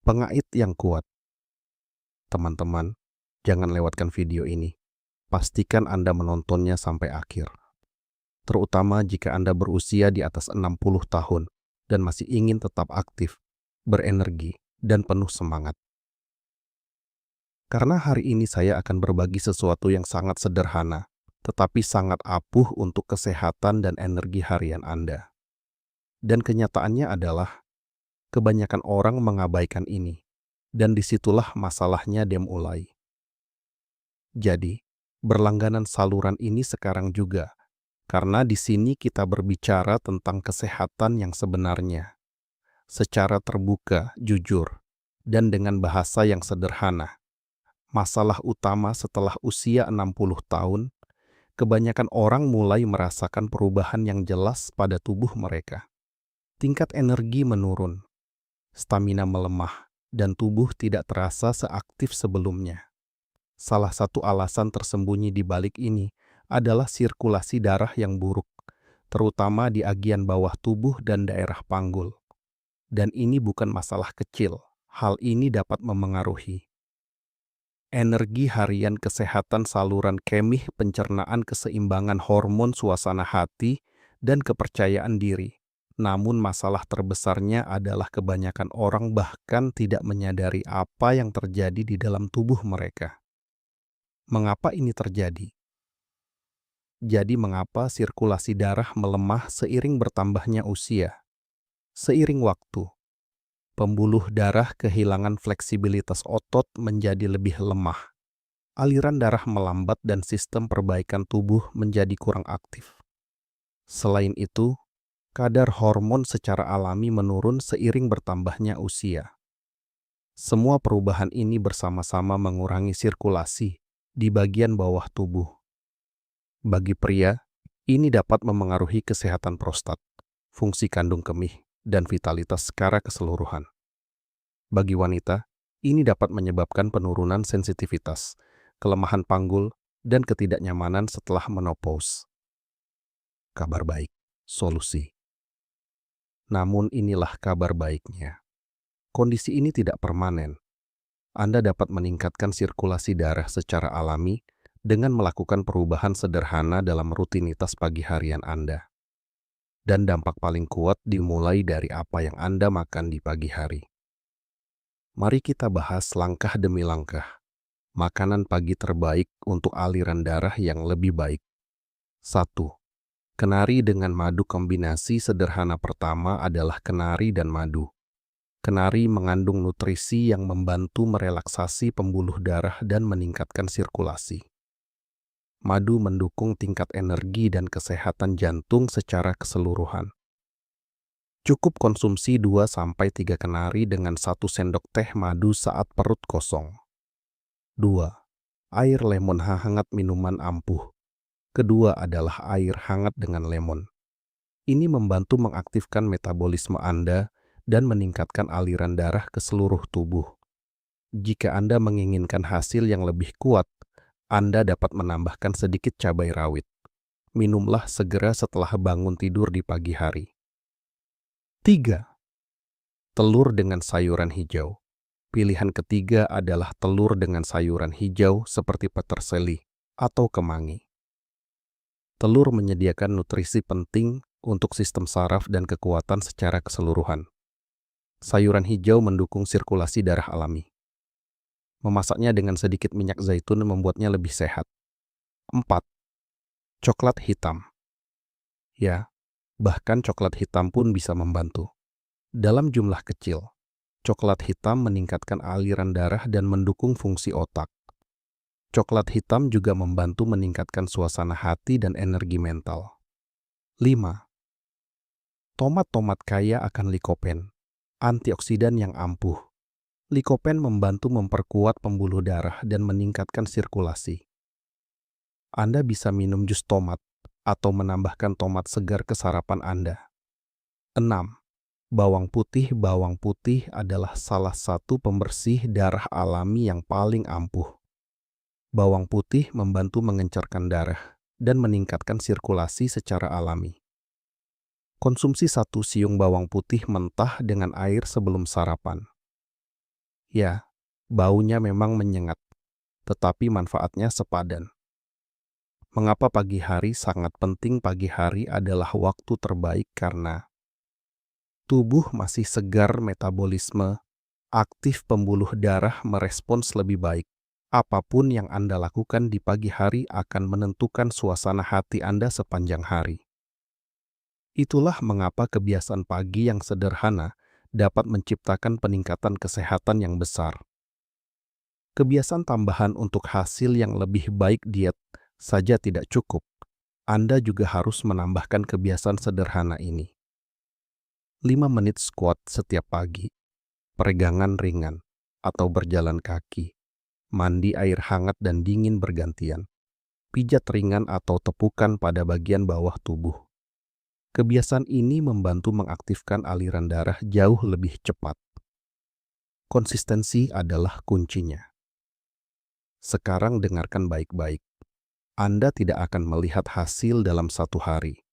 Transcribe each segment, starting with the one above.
Pengait yang kuat. Teman-teman, jangan lewatkan video ini. Pastikan Anda menontonnya sampai akhir. Terutama jika Anda berusia di atas 60 tahun dan masih ingin tetap aktif, berenergi, dan penuh semangat. Karena hari ini saya akan berbagi sesuatu yang sangat sederhana, tetapi sangat ampuh untuk kesehatan dan energi harian Anda. Dan kenyataannya adalah, kebanyakan orang mengabaikan ini. Dan disitulah masalahnya dimulai. Jadi, berlangganan saluran ini sekarang juga, karena di sini kita berbicara tentang kesehatan yang sebenarnya, secara terbuka, jujur, dan dengan bahasa yang sederhana. Masalah utama setelah usia 60 tahun, kebanyakan orang mulai merasakan perubahan yang jelas pada tubuh mereka. Tingkat energi menurun, stamina melemah, dan tubuh tidak terasa seaktif sebelumnya. Salah satu alasan tersembunyi di balik ini adalah sirkulasi darah yang buruk, terutama di bagian bawah tubuh dan daerah panggul. Dan ini bukan masalah kecil, hal ini dapat memengaruhi energi harian, kesehatan saluran kemih, pencernaan, keseimbangan hormon, suasana hati, dan kepercayaan diri. Namun masalah terbesarnya adalah kebanyakan orang bahkan tidak menyadari apa yang terjadi di dalam tubuh mereka. Mengapa ini terjadi? Jadi mengapa sirkulasi darah melemah seiring bertambahnya usia? Seiring waktu, pembuluh darah kehilangan fleksibilitas, otot menjadi lebih lemah. Aliran darah melambat dan sistem perbaikan tubuh menjadi kurang aktif. Selain itu, kadar hormon secara alami menurun seiring bertambahnya usia. Semua perubahan ini bersama-sama mengurangi sirkulasi di bagian bawah tubuh. Bagi pria, ini dapat memengaruhi kesehatan prostat, fungsi kandung kemih, dan vitalitas secara keseluruhan. Bagi wanita, ini dapat menyebabkan penurunan sensitivitas, kelemahan panggul, dan ketidaknyamanan setelah menopause. Kabar baik, solusi. Namun inilah kabar baiknya. Kondisi ini tidak permanen. Anda dapat meningkatkan sirkulasi darah secara alami dengan melakukan perubahan sederhana dalam rutinitas pagi harian Anda. Dan dampak paling kuat dimulai dari apa yang Anda makan di pagi hari. Mari kita bahas langkah demi langkah. Makanan pagi terbaik untuk aliran darah yang lebih baik. 1. Kenari dengan madu. Kombinasi sederhana pertama adalah kenari dan madu. Kenari mengandung nutrisi yang membantu merelaksasi pembuluh darah dan meningkatkan sirkulasi. Madu mendukung tingkat energi dan kesehatan jantung secara keseluruhan. Cukup konsumsi 2-3 kenari dengan 1 sendok teh madu saat perut kosong. 2. Air lemon hangat. Minuman ampuh. Kedua adalah air hangat dengan lemon. Ini membantu mengaktifkan metabolisme Anda dan meningkatkan aliran darah ke seluruh tubuh. Jika Anda menginginkan hasil yang lebih kuat, Anda dapat menambahkan sedikit cabai rawit. Minumlah segera setelah bangun tidur di pagi hari. 3. Telur dengan sayuran hijau. Pilihan ketiga adalah telur dengan sayuran hijau seperti peterseli atau kemangi. Telur menyediakan nutrisi penting untuk sistem saraf dan kekuatan secara keseluruhan. Sayuran hijau mendukung sirkulasi darah alami. Memasaknya dengan sedikit minyak zaitun membuatnya lebih sehat. 4. Coklat hitam. Ya, bahkan coklat hitam pun bisa membantu. Dalam jumlah kecil, coklat hitam meningkatkan aliran darah dan mendukung fungsi otak. Coklat hitam juga membantu meningkatkan suasana hati dan energi mental. 5. Tomat kaya akan likopen, antioksidan yang ampuh. Likopen membantu memperkuat pembuluh darah dan meningkatkan sirkulasi. Anda bisa minum jus tomat atau menambahkan tomat segar ke sarapan Anda. 6. Bawang putih. Bawang putih adalah salah satu pembersih darah alami yang paling ampuh. Bawang putih membantu mengencerkan darah dan meningkatkan sirkulasi secara alami. Konsumsi 1 siung bawang putih mentah dengan air sebelum sarapan. Ya, baunya memang menyengat, tetapi manfaatnya sepadan. Mengapa pagi hari sangat penting? Pagi hari adalah waktu terbaik karena tubuh masih segar, metabolisme aktif, pembuluh darah merespons lebih baik. Apapun yang Anda lakukan di pagi hari akan menentukan suasana hati Anda sepanjang hari. Itulah mengapa kebiasaan pagi yang sederhana dapat menciptakan peningkatan kesehatan yang besar. Kebiasaan tambahan untuk hasil yang lebih baik diet saja tidak cukup. Anda juga harus menambahkan kebiasaan sederhana ini. 5 menit squat setiap pagi, peregangan ringan, atau berjalan kaki, mandi air hangat dan dingin bergantian, pijat ringan atau tepukan pada bagian bawah tubuh. Kebiasaan ini membantu mengaktifkan aliran darah jauh lebih cepat. Konsistensi adalah kuncinya. Sekarang dengarkan baik-baik. Anda tidak akan melihat hasil dalam satu hari.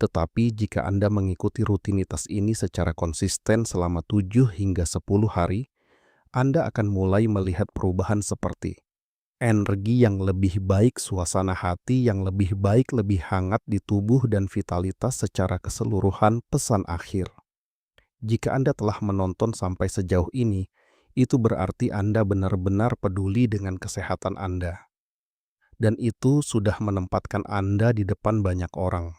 Tetapi jika Anda mengikuti rutinitas ini secara konsisten selama 7 hingga 10 hari, Anda akan mulai melihat perubahan seperti energi yang lebih baik, suasana hati yang lebih baik, lebih hangat di tubuh, dan vitalitas secara keseluruhan. Pesan akhir. Jika Anda telah menonton sampai sejauh ini, itu berarti Anda benar-benar peduli dengan kesehatan Anda. Dan itu sudah menempatkan Anda di depan banyak orang.